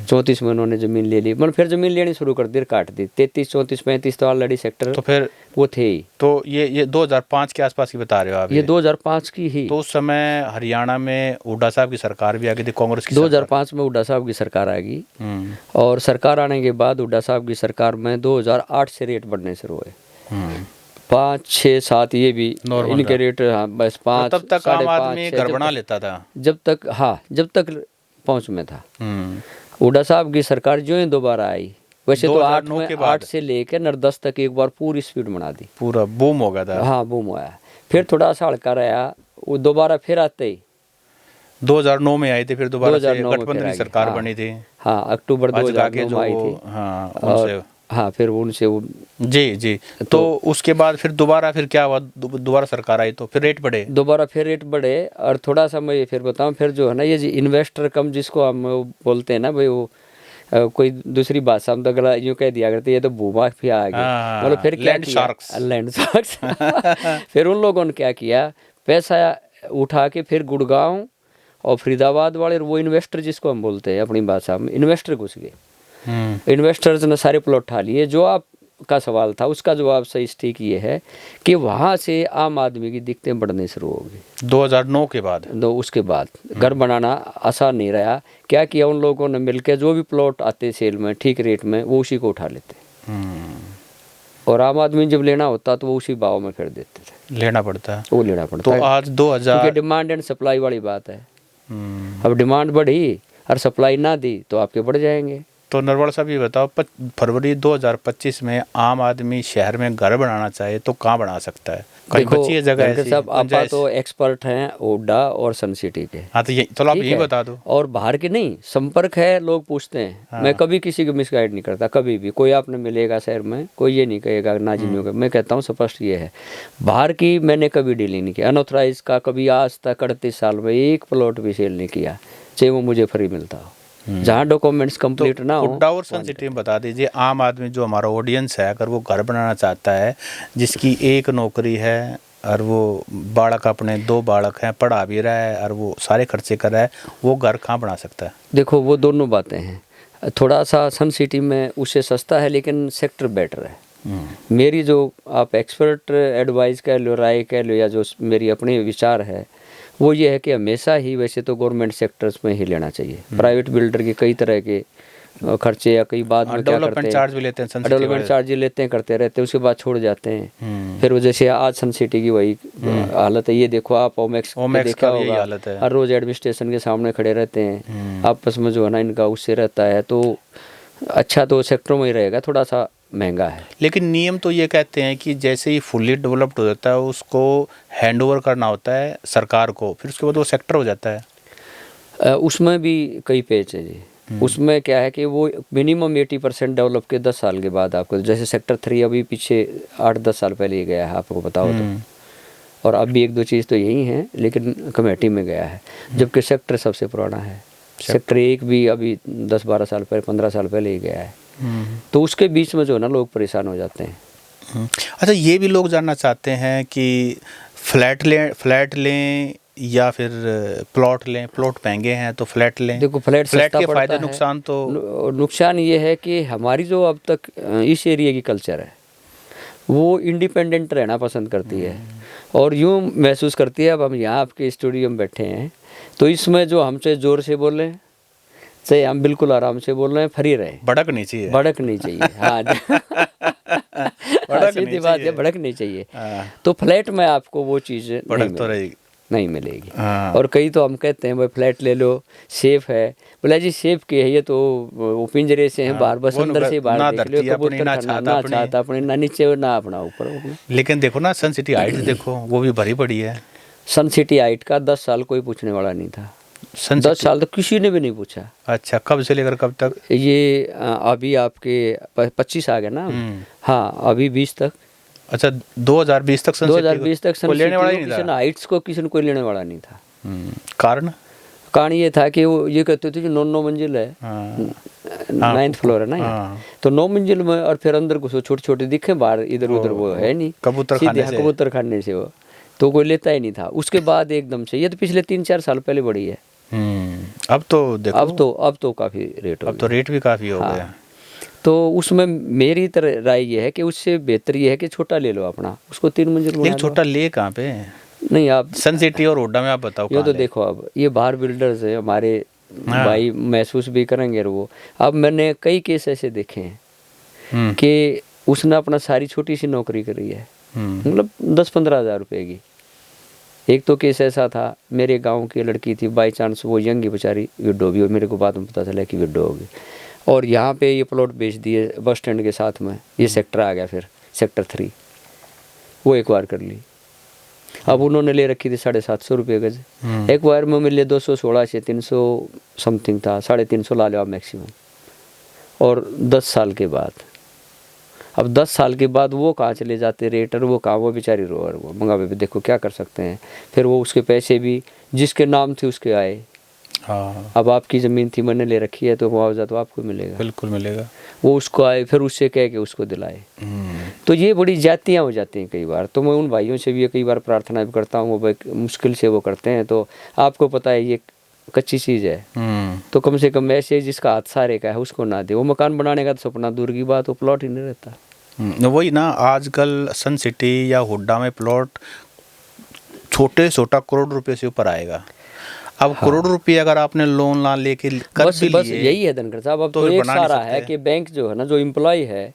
34 में उन्होंने जमीन ले ली, मतलब फिर जमीन लेनी शुरू कर दी, काट दी। 33, 34, 35 तो ऑलरेडी सेक्टर तो फिर वो थे ही। तो ये 2005 के आसपास की बता रहे हो आप? ये 2005 की ही। तो उस समय हरियाणा में हुड्डा साहब की सरकार भी आ गई थी, कांग्रेस की। 2005 में हुड्डा साहब की सरकार आ गई, और सरकार आने के बाद हुड्डा साहब की सरकार में 2008 से रेट बढ़ने शुरू हुए। 5, 6, 7 ये भी इनके रेट। हाँ, बस 5। तब तक आम आदमी घर बना लेता था, जब तक पहुंच में था। हुड्डा साहब की सरकार जो ही दोबारा आई, वैसे तो 8 से लेकर 10 तक एक बार पूरी स्पीड बना दी, पूरा बूम हो गया था। हाँ, बूम हुआ। फिर थोड़ा सा हल्का रहा, वो दोबारा फिर आते ही 2009 में आई थी, फिर दोबारा से 2009 में गठबंधन फिर की आई। सरकार हाँ। बनी थी। हाँ, अक्टूबर आज का के 2009 जो में आई थी। हाँ और उनसे हाँ, फिर उनसे वो जी जी। तो उसके बाद फिर दोबारा फिर क्या हुआ, दोबारा सरकार आई तो फिर रेट बढ़े। दोबारा फिर रेट बढ़े। और थोड़ा सा मैं ये फिर बताऊं, फिर जो है ना, ये जो इन्वेस्टर कम जिसको हम वो बोलते हैं ना भाई, वो कोई दूसरी भाषा में तो अगर यूँ कह दिया करते ये तो भूमाफिया आ गए। हाँ, मतलब फिर क्या लैंड किया, शार्क्स। Land sharks. फिर उन लोगों ने क्या किया, पैसा उठा के फिर गुड़गांव और फरीदाबाद वाले, वो इन्वेस्टर जिसको हम बोलते हैं अपनी भाषा में, इन्वेस्टर घुस गए। इन्वेस्टर्स ने सारे प्लॉट उठा लिए। जो आपका सवाल था उसका जवाब सही ठीक ये है कि वहाँ से आम आदमी की दिक्कतें बढ़ने शुरू हो गई 2009 के बाद। तो उसके बाद घर बनाना आसान नहीं रहा। क्या किया उन लोगों ने मिलकर, जो भी प्लॉट आते सेल में ठीक रेट में, वो उसी को उठा लेते। और आम आदमी जब लेना होता तो वो उसी भाव में फिर देते थे। लेना पड़ता है, वो लेना पड़ता तो है। आज 2000 क्योंकि डिमांड एंड सप्लाई वाली बात है। अब डिमांड बढ़ी और सप्लाई ना दी तो आपके बढ़ जाएंगे। तो नरवल साहब ये बताओ, फरवरी 2025 में आम आदमी शहर में घर बनाना चाहे तो कहाँ बना सकता है? कहीं बची है जगह ऐसी? सब आप तो एक्सपर्ट हैं ओडा और सन सिटी के। हाँ तो ये चलो आप यही बता दो। और बाहर के नहीं, संपर्क है, लोग पूछते हैं। हाँ। मैं कभी किसी को मिसगाइड नहीं करता, कभी भी। कोई आपने मिलेगा शहर में, कोई ये नहीं कहेगा नाजिम होगा। मैं कहता हूँ स्पष्ट ये है, बाहर की मैंने कभी डीलिंग नहीं किया। अनऑथराइज का कभी आज तक 38 साल में एक प्लॉट भी सेल नहीं किया, चाहे वो मुझे फ्री मिलता हो। जहाँ डॉक्यूमेंट्स कंप्लीट ना हो। हुड्डा और सन सिटी में बता दीजिए, आम आदमी जो हमारा ऑडियंस है, अगर वो घर बनाना चाहता है, जिसकी एक नौकरी है और वो बालक, अपने 2 बालक हैं, पढ़ा भी रहा है और वो सारे खर्चे कर रहा है, वो घर कहाँ बना सकता है? देखो वो दोनों बातें हैं। थोड़ा सा सन सिटी में उससे सस्ता है, लेकिन सेक्टर बेटर है। मेरी जो आप एक्सपर्ट एडवाइस कह लो, राय कह लो, या जो मेरी अपनी विचार है, वो ये है कि हमेशा ही वैसे तो गवर्नमेंट सेक्टर्स में ही लेना चाहिए। प्राइवेट बिल्डर के कई तरह के खर्चे, या कई बाद में क्या करते हैं, चार्ज भी लेते हैं, डेवलपमेंट चार्ज लेते हैं, करते रहते हैं, उसके बाद छोड़ जाते हैं। फिर वो जैसे आज सन सिटी की वही हालत है। ये देखो आप ओमेक्स देखा होगा, हर रोज एडमिनिस्ट्रेशन के सामने खड़े रहते हैं, आपस में जो है ना इनका उससे रहता है। तो अच्छा तो सेक्टरों में ही रहेगा, थोड़ा सा महंगा है। लेकिन नियम तो ये कहते हैं कि जैसे ही फुल्ली डेवलप्ड हो जाता है उसको हैंड ओवर करना होता है सरकार को, फिर उसके बाद वो सेक्टर हो जाता है। उसमें भी कई पेज है जी। उसमें क्या है कि वो मिनिमम 80% डेवलप के 10 साल के बाद आपको, जैसे सेक्टर 3 अभी पीछे 8-10 साल पहले ही गया है, आपको बताओ तो। और अब भी 1-2 चीज़ तो यही है, लेकिन कमेटी में गया है, जबकि सेक्टर सबसे पुराना है। सेक्टर 1 भी अभी 10-12 साल पहले, 15 साल पहले ही गया है। तो उसके बीच में जो है ना लोग परेशान हो जाते हैं। अच्छा, ये भी लोग जानना चाहते हैं कि फ्लैट लें या फिर प्लॉट लें? प्लॉट महंगे हैं तो फ्लैट लें। देखो फ्लैट के फायदे नुकसान तो, नुकसान ये है कि हमारी जो अब तक इस एरिया की कल्चर है, वो इंडिपेंडेंट रहना पसंद करती है और यूँ महसूस करती है। अब हम यहाँ आपके स्टूडियो में बैठे हैं, तो इसमें जो हमसे ज़ोर से बोलें, चाहे हम बिल्कुल आराम से बोल रहे हैं, फ्री रहे, भड़क नहीं चाहिए। भड़क नहीं चाहिए। हाँ, सीधी बात है, भड़क नहीं चाहिए। तो फ्लैट में आपको वो चीज़ नहीं मिलेगी। और कई तो हम कहते हैं भाई फ्लैट ले लो, सेफ है। बोला जी सेफ के है, ये तो वो पिंजरे से है, बाहर बस अंदर से बाहर देख लो, कबूतर ना चाहता अपने, ना नीचे ना अपना ऊपर। लेकिन देखो ना सन सिटी हाइट देखो, वो भी भरी पड़ी है। सन सिटी हाइट का 10 साल कोई पूछने वाला नहीं था। 10 साल तो किसी ने भी नहीं पूछा। अच्छा, कब से लेकर कब तक? ये अभी आपके 25 आ गया ना। हाँ, अभी 20 तक। अच्छा, 2020 तक 2020 तक सन लेने वाला नहीं था। हाइट्स को किसी ने कोई लेने वाला नहीं था। कारण ये था कि वो ये कहते थे कि 9 मंजिल है, 9th फ्लोर है ना, तो 9 मंजिल में, और फिर अंदर कुछ छोटे छोटे दिखे, बाहर इधर उधर वो है नहीं, कबूतर खाने से वो तो कोई लेता ही नहीं था। उसके बाद एकदम से, ये तो पिछले 3-4 साल पहले बढ़ी है। अब तो देखो, अब तो काफ़ी रेट हो गया। अब तो रेट भी काफ़ी हो गया। तो उसमें मेरी तरह राय ये है कि उससे बेहतर ये है कि छोटा ले लो अपना, उसको 3 मंजिल बना लो। छोटा ले कहाँ पे? नहीं, आप सन सिटी और हुड्डा में आप बताओ। ये तो देखो, अब ये बाहर बिल्डर्स है हमारे भाई, महसूस भी करेंगे वो। अब मैंने कई केस ऐसे देखे हैं कि उसने अपना सारी छोटी सी नौकरी करी है, मतलब 10-15 हज़ार रुपये की। एक तो केस ऐसा था, मेरे गांव की लड़की थी, बाई चांस वो यंग ही बेचारी विडो भी, और मेरे को बाद में पता चला कि विडो होगी, और यहाँ पे ये प्लॉट बेच दिए बस स्टैंड के साथ में। ये सेक्टर आ गया, फिर सेक्टर 3 वो एक बार कर ली। अब उन्होंने ले रखी थी 750 रुपये गज। एक बार में मिले 216 से 300 समथिंग था, 350 ला लो आप मैक्सिमम। और 10 साल के बाद, अब 10 साल के बाद वो कहाँ चले जाते रेट, और वो कहाँ, वो बेचारी वो मंगा पे देखो क्या कर सकते हैं। फिर वो उसके पैसे भी जिसके नाम थे उसके आए। हाँ, अब आपकी ज़मीन थी, मैंने ले रखी है, तो मुआवजा तो आपको मिलेगा, बिल्कुल मिलेगा। वो उसको आए, फिर उससे कह के उसको दिलाए। तो ये बड़ी जातियाँ हो जाती हैं कई बार। तो मैं उन भाइयों से भी कई बार प्रार्थना भी करता हूँ, वो भाई मुश्किल से वो करते हैं, तो आपको पता है ये कच्ची चीज़ है, तो कम से कम ऐसे जिसका हाथ सारे का है उसको ना दे। वो मकान बनाने का तो सपना दूर की बात, वो प्लॉट ही नहीं रहता। वही ना, आजकल सन सिटी या हुड्डा में प्लॉट छोटा करोड़ रुपए से ऊपर आएगा। अब करोड़ रुपए अगर आपने लोन ना लेके कर बस भी बस लिए, यही है धनखड़ साहब। अब तो तो फिर एक बना नहीं सारा है सकते। कि बैंक जो है ना, जो एम्प्लॉय है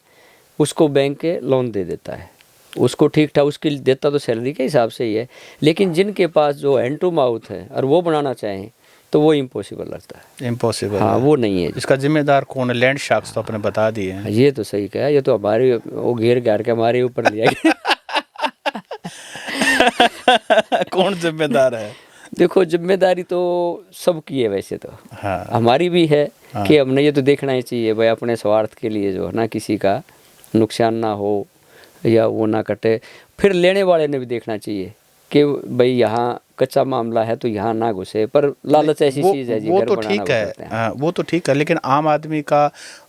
उसको बैंक के लोन दे देता है, उसको ठीक ठाक उसकी देता तो सैलरी के हिसाब से ही है। लेकिन जिनके पास जो हैंड टू माउथ है और वो बनाना चाहें तो वो इम्पॉसिबल लगता है। इम्पॉसिबल हाँ, है। वो नहीं है। इसका जिम्मेदार कौन है? लैंड शार्क्स तो आपने बता दिए हैं। ये तो सही कहा, ये तो हमारे वो घेर घार के हमारे ऊपर लिया गया। कौन जिम्मेदार है? देखो, जिम्मेदारी तो सबकी है वैसे तो, हाँ, हमारी भी है कि हमने ये तो देखना ही चाहिए भाई, अपने स्वार्थ के लिए जो है ना किसी का नुकसान ना हो या वो ना कटे। फिर लेने वाले ने भी देखना चाहिए कि भाई यहाँ कच्चा मामला है तो यहाँ ना घुसे, पर लालच ऐसी चीज़ है जी, वो घर तो बनाना ठीक वो है। करते हैं। हाँ, वो तो ठीक है, लेकिन आम आदमी का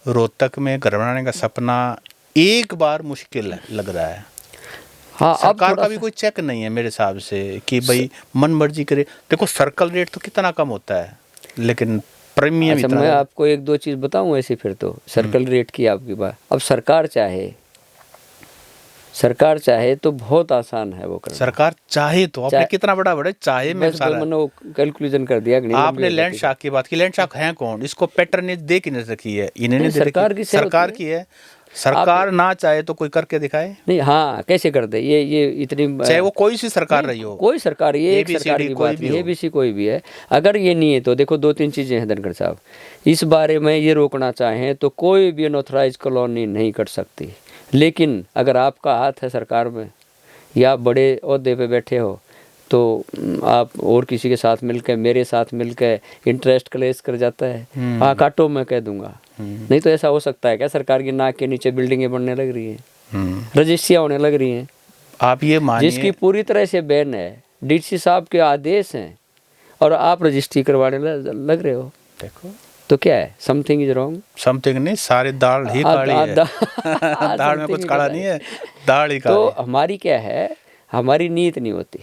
रोहतक में घर बनाने का सपना एक बार मुश्किल लग रहा है। हाँ, अब सरकार थोड़ा का भी कोई चेक नहीं है मेरे हिसाब से कि भाई मन मर्जी करे। देखो सर्कल रेट तो कितना कम होता है, लेकिन प्रीमियम अच्छा, इतना मैं ज़्यादा। आपको एक दो चीज़ बताऊं ऐसे। फिर तो सर्कल रेट की आपकी बात, अब सरकार चाहे तो बहुत आसान है वो करना। सरकार चाहे तो, आपने कितना बड़ा बड़ा चाहे में बस सारा। मैंने वो कैलकुलेशन कर दिया कि नहीं, आपने लंबी हो लैंड जाती है। शार्क की बात की, लैंड शार्क है कौन? इसको पैटर्नेज दे के नहीं रखी है, इन्हें नहीं दे सरकार रखी, की सेवा सरकार होती की है। सरकार ना चाहे तो कोई करके दिखाए, नहीं, हाँ, कैसे कर दे ये इतनी चाहे वो कोई सी सरकार रही हो। कोई सरकार, ये एक सरकार ABCD की कोई बात भी नहीं है, हो। ABC कोई भी है। अगर ये नहीं है तो देखो, दो तीन चीज़ें हैं धनखड़ साहब, इस बारे में ये रोकना चाहें तो कोई भी अनऑथराइज कॉलोनी नहीं कर सकती। लेकिन अगर आपका हाथ है सरकार में या बड़े ओहदे पे बैठे हो तो आप और किसी के साथ मिलकर, मेरे साथ मिलकर इंटरेस्ट क्लेश कर जाता है, हाँ काटो मैं कह दूंगा। नहीं तो ऐसा हो सकता है क्या सरकार की नाक के नीचे बिल्डिंगें बनने लग रही हैं, रजिस्ट्रियाँ होने लग रही हैं, आप ये मानिए, जिसकी पूरी तरह से बैन है, डीसी साहब के आदेश हैं, और आप रजिस्ट्री करवाने लग रहे हो। देखो तो क्या है, समथिंग इज रॉन्ग। समथिंग नहीं, सारी दाल ही काली है। दाल में कुछ काला नहीं है, दाल ही तो काली। हमारी क्या है, हमारी नीयत नहीं होती।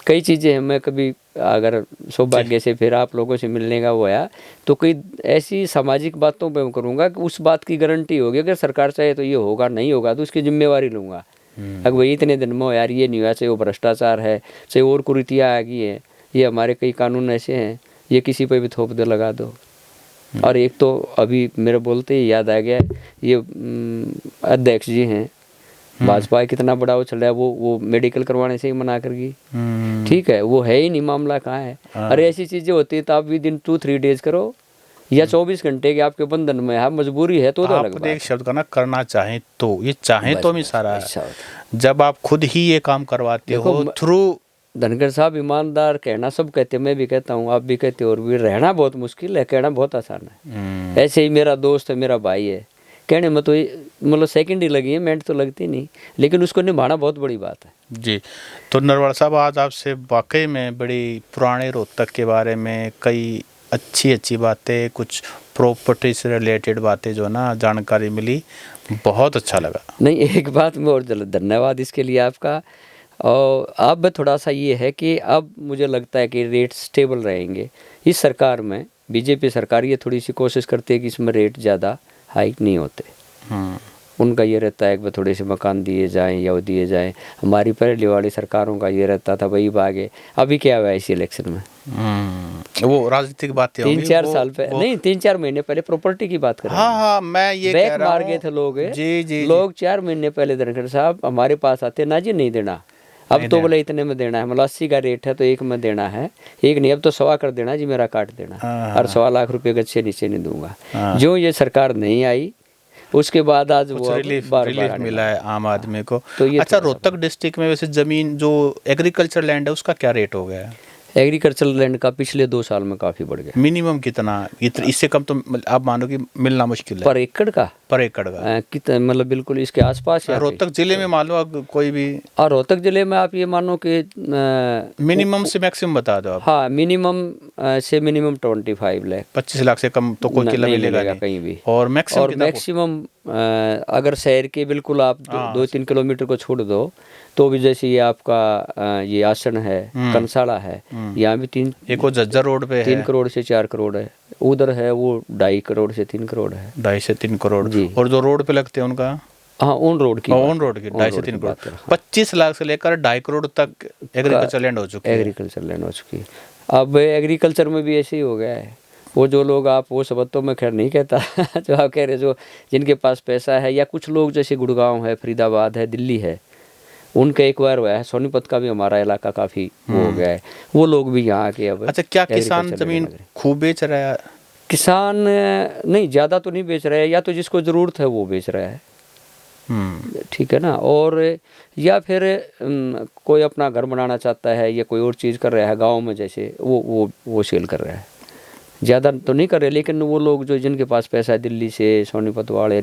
कई चीज़ें हमें कभी अगर सौभाग्य से फिर आप लोगों से मिलने का वो आया तो कई ऐसी सामाजिक बातों पे मैं करूँगा कि उस बात की गारंटी होगी, अगर सरकार चाहे तो ये होगा, नहीं होगा तो उसकी जिम्मेवारी लूँगा। अगर भाई इतने दिन में यार ये नहीं हुआ, चाहे वो भ्रष्टाचार है, चाहे और कुरीतियाँ आ गई हैं, ये हमारे कई कानून ऐसे हैं, ये किसी पर भी थोप दे लगा दो। और एक तो अभी मेरे बोलते ही याद आ गया, ये अध्यक्ष जी हैं भाजपा, कितना बड़ा वो चल रहा है, वो मेडिकल करवाने से ही मना कर गई। ठीक है, वो है ही नहीं, मामला कहाँ है। अरे ऐसी चीज़ें होती है तो आप विद इन 2-3 डेज करो, या 24 घंटे के आपके बंधन में है, मजबूरी है तो अलग बात आपने एक शब्द का ना, करना चाहे तो, ये चाहे तो भी सारा है। है। जब आप खुद ही ये काम करवाते हो थ्रू, धनखड़ साहब ईमानदार कहना सब कहते हैं, मैं भी कहता हूँ, आप भी कहते हो, और भी रहना बहुत मुश्किल है, कहना बहुत आसान है। ऐसे ही मेरा दोस्त है, मेरा भाई है, कहने में तो मतलब सेकंड ही लगी है, मिनट तो लगती नहीं, लेकिन उसको निभाना बहुत बड़ी बात है जी। तो नरवाल साहब, आज आपसे वाकई में बड़ी पुराने रोहतक के बारे में कई अच्छी बातें, कुछ प्रॉपर्टी से रिलेटेड बातें जो ना जानकारी मिली, बहुत अच्छा लगा। नहीं, एक बात में और धन्यवाद इसके लिए आपका। और अब थोड़ा सा ये है कि अब मुझे लगता है कि रेट स्टेबल रहेंगे इस सरकार में। बीजेपी सरकार ये थोड़ी सी कोशिश करती है कि इसमें रेट ज़्यादा हाइक नहीं होते। उनका ये रहता है कि थोड़े से मकान दिए जाएं या वो दिए जाएं। हमारी पहले वाली सरकारों का ये रहता था वही भागे। अभी क्या हुआ इस इलेक्शन में, वो राजनीतिक बातें 3-4 साल पहले नहीं, 3-4 महीने पहले प्रॉपर्टी की बात कर रहे हैं। हाँ, मैं ये बैक कह रहा मार हूँ। गए थे लोग। जी। लोग 4 महीने पहले धनखड़ साहब हमारे पास आते, ना जी नहीं देना, अब तो बोले इतने में देना है, मतलब 80 का रेट है तो 1 में देना है, 1 नहीं अब तो 1.25 कर देना जी, मेरा काट देना, और 1.25 लाख रुपए गज से नीचे नहीं दूंगा। जो ये सरकार नहीं आई, उसके बाद आज कुछ वो अब रिलीफ बार रिलीफ आने मिला लगा। है आम आदमी को। तो ये अच्छा, थोड़ा सा रोहतक डिस्ट्रिक्ट में वैसे जमीन जो एग्रीकल्चर लैंड है उसका क्या रेट हो गया है? एग्रीकल्चरल लैंड का पिछले 2 साल में काफ़ी बढ़ गया। मिनिमम कितना? इससे कम तो आप मानो कि मिलना मुश्किल है पर एकड़ का पर एकड़ का। कितना, मतलब बिल्कुल इसके आसपास या रोहतक जिले में मान लो अब कोई भी और रोहतक जिले में आप ये मानो कि मिनिमम से मैक्सिमम बता दो आप। हाँ, मिनिमम से मिनिमम 25 लाख 25 लाख से कम तो कोई किला नहीं मिलेगा मिलेगा नहीं। कहीं भी। और मैक्सिमम और कितना? मैक्सिमम अगर शहर के बिल्कुल आप हाँ। 2-3 किलोमीटर को छोड़ दो तो भी जैसे ये आपका ये आसन है, कंसाड़ा है, यहाँ भी 3 एक वो झज्जर रोड पे है 3 करोड़ से 4 करोड़ है। उधर है वो 2.5 करोड़ से 3 करोड़ है। 2.5 से 3 करोड़। जी। और जो रोड पे लगते हैं उनका हाँ, ऑन रोड की ऑन रोड की 2.5 से 3 करोड़। 25 लाख से लेकर 2.5 करोड़ तक एग्रीकल्चर लैंड हो चुकी है। एग्रीकल्चर लैंड हो चुकी है। अब एग्रीकल्चर में भी ऐसे ही हो गया है। वो जो लोग, आप वो सब तो मैं खैर नहीं कहता जो आप कह रहे, जो जिनके पास पैसा है, या कुछ लोग जैसे गुड़गांव है, फरीदाबाद है, दिल्ली है, उनका एक बार हुआ है। सोनीपत का भी हमारा इलाका काफ़ी वो हो गया है। वो लोग भी यहाँ के अब। अच्छा, क्या किसान agriculture जमीन लैंड लग रहे हैं। खूब बेच रहा है? किसान नहीं, ज़्यादा तो नहीं बेच रहे हैं, या तो जिसको ज़रूरत है वो बेच रहा है, ठीक है ना। और या फिर कोई अपना घर बनाना चाहता है या कोई और चीज़ कर रहा है गांव में, जैसे वो सेल कर रहा है। ज़्यादा तो नहीं कर रहे, लेकिन वो लोग जो जिनके पास पैसा है, दिल्ली से, सोनीपत वाले,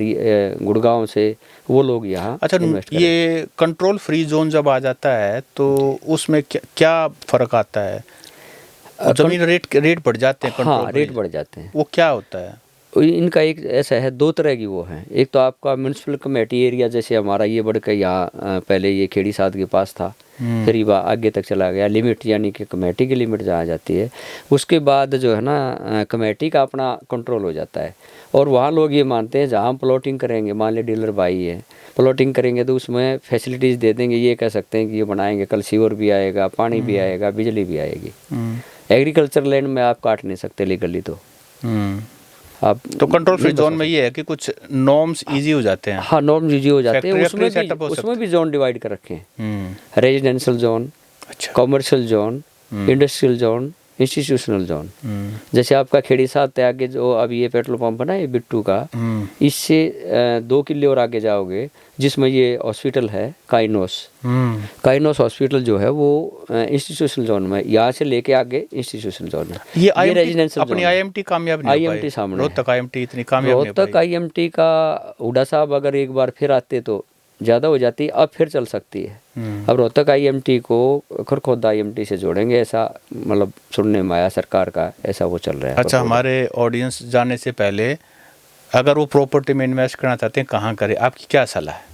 गुड़गांव से, वो लोग यहाँ अच्छा, इन्वेस्ट करें। ये कंट्रोल फ्री जोन जब आ जाता है तो उसमें क्या फ़र्क आता है? जमीन रेट बढ़ जाते हैं? हाँ, कंट्रोल रेट बढ़ जाते हैं। वो क्या होता है? इनका एक ऐसा है, 2 तरह की वो है। एक तो आपका म्यूनसिपल कमेटी एरिया, जैसे हमारा ये बढ़ के यहाँ पहले ये खेड़ी साध के पास था, फिर ये आगे तक चला गया लिमिट, यानी कि कमेटी की लिमिट जहाँ जाती है। उसके बाद जो है ना कमेटी का अपना कंट्रोल हो जाता है। और वहाँ लोग ये मानते हैं जहाँ हम प्लॉटिंग करेंगे, मान ली डीलर भाई है, प्लॉटिंग करेंगे तो उसमें फैसिलिटीज़ दे देंगे। ये कह सकते हैं कि ये बनाएंगे, कल सीवर भी आएगा, पानी भी आएगा, बिजली भी आएगी। एग्रीकल्चर लैंड में आप काट नहीं सकते लीगली, तो आप तो कंट्रोल फ्री जोन में ये है कि कुछ नॉर्म्स इजी हो जाते हैं। हाँ, नॉर्म्स इजी हो जाते हैं। फैक्ट्री उसमें भी जोन डिवाइड कर रखे हैं। रेजिडेंशियल जोन, अच्छा, commercial zone, industrial zone, institutional zone. जैसे आपका खेड़ी साथ आगे जो अभी ये पेट्रोल पंप है ना, ये बिट्टू का, इससे 2 किले और आगे जाओगे, जिसमें ये हॉस्पिटल है काइनोस हॉस्पिटल जो है वो इंस्टीट्यूशनल जोन में। यहाँ से लेके आगे इंस्टीट्यूशनल जोन है। ये रेजिडेंशियल अपनी IMT कामयाब नहीं हो पाई। IMT सामने रोहतक IMT इतनी कामयाब नहीं हो रोहतक पाई। IMT का हुड्डा साहब अगर एक बार फिर आते तो ज़्यादा हो जाती, अब फिर चल सकती है। अब रोहतक IMT को खरखोदा IMT से जोड़ेंगे, ऐसा मतलब सुनने में आया सरकार का, ऐसा वो चल रहा है। अच्छा, हमारे ऑडियंस जाने से पहले अगर वो प्रॉपर्टी में इन्वेस्ट करना चाहते हैं, कहाँ करें? आपकी क्या सलाह है?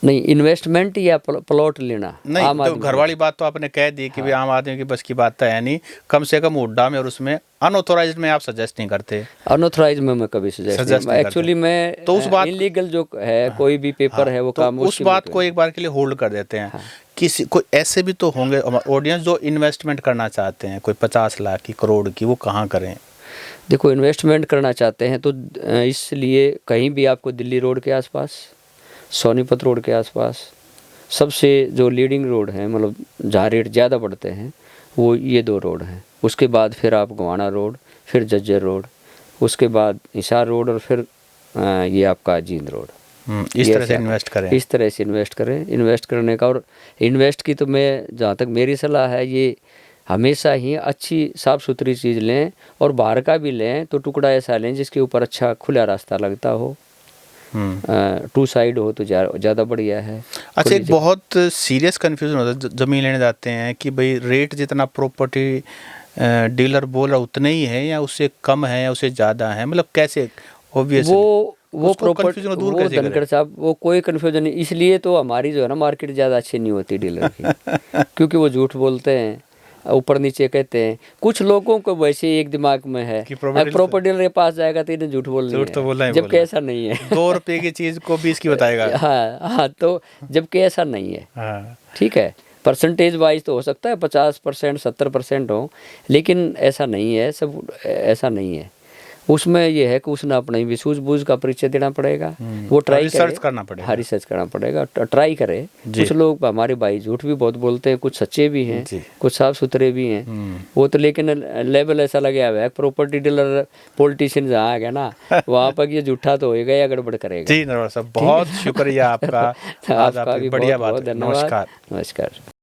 नहीं, इन्वेस्टमेंट या प्लॉट लेना, नहीं तो घर वाली बात तो आपने कह दी कि भाई आम आदमी की बस की बात तो है नहीं। कम से कम हुड्डा में और उसमें अनऑथोराइज्ड में आप सजेस्ट नहीं करते? अनऑथोराइज में मैं कभी सजेस्ट नहीं, एक्चुअली मैं तो उस बात इलीगल जो है कोई भी पेपर है वो तो काम, उस बात को एक बार के लिए होल्ड कर देते हैं। किसी कोई ऐसे भी तो होंगे ऑडियंस जो इन्वेस्टमेंट करना चाहते हैं, कोई 50 लाख की, करोड़ की, वो कहाँ करें? देखो, इन्वेस्टमेंट करना चाहते हैं तो इसलिए कहीं भी आपको दिल्ली रोड के आसपास, सोनीपत रोड के आसपास, सबसे जो लीडिंग रोड है, मतलब जहाँ रेट ज़्यादा बढ़ते हैं, वो ये 2 रोड हैं। उसके बाद फिर आप गोवाना रोड, फिर जज्जर रोड, उसके बाद हिसार रोड, और फिर ये आपका जींद रोड। इस तरह से इन्वेस्ट करें। इस तरह से इन्वेस्ट करें। इन्वेस्ट करने का, और इन्वेस्ट की तो मैं जहाँ तक मेरी सलाह है, ये हमेशा ही अच्छी साफ़ सुथरी चीज़ लें, और बाहर का भी लें तो टुकड़ा ऐसा लें जिसके ऊपर अच्छा खुला रास्ता लगता हो, 2 साइड हो तो ज़्यादा बढ़िया है। अच्छा, एक बहुत सीरियस कन्फ्यूजन होता है ज़मीन लेने जाते हैं कि भाई रेट जितना प्रॉपर्टी डीलर बोल रहा उतना ही है, या उससे कम है, या उससे ज़्यादा है, मतलब कैसे? ऑब्वियसली वो प्रॉपर्टी, वो धनखड़ साहब, वो कोई कन्फ्यूजन नहीं। इसलिए तो हमारी जो है ना मार्केट ज़्यादा अच्छी नहीं होती डीलर की क्योंकि वो झूठ बोलते हैं, ऊपर नीचे कहते हैं। कुछ लोगों को वैसे एक दिमाग में है कि प्रॉपर्टी डीलर के पास जाएगा तो इन्हें झूठ बोलना है, जबकि ऐसा नहीं है। 2 रुपये की चीज़ को 20 की बताएगा। हाँ, तो जबकि ऐसा नहीं है। ठीक है, परसेंटेज वाइज तो हो सकता है 50%, 70% हो, लेकिन ऐसा नहीं है, सब ऐसा नहीं है। उसमें ये है कि उसने अपना ही सूझबूझ का परिचय देना पड़ेगा, वो ट्राई रिसर्च करना पड़ेगा। हाँ, रिसर्च करना पड़ेगा, ट्राई करे। कुछ लोग हमारे भाई झूठ भी बहुत बोलते हैं, कुछ सच्चे भी हैं, कुछ साफ सुथरे भी हैं। वो तो लेकिन लेवल ऐसा लगे हुआ है, प्रॉपर्टी डीलर पॉलिटिशियन जहाँ आ गया ना वहाँ पर ये झूठा तो होएगा या गड़बड़ करेगा। जी नरवाल साहब, बहुत शुक्रिया आपका। आज आपका आपकी भी बढ़िया बहुत बात। बहुत धन्यवाद। नमस्कार। नमस्कार।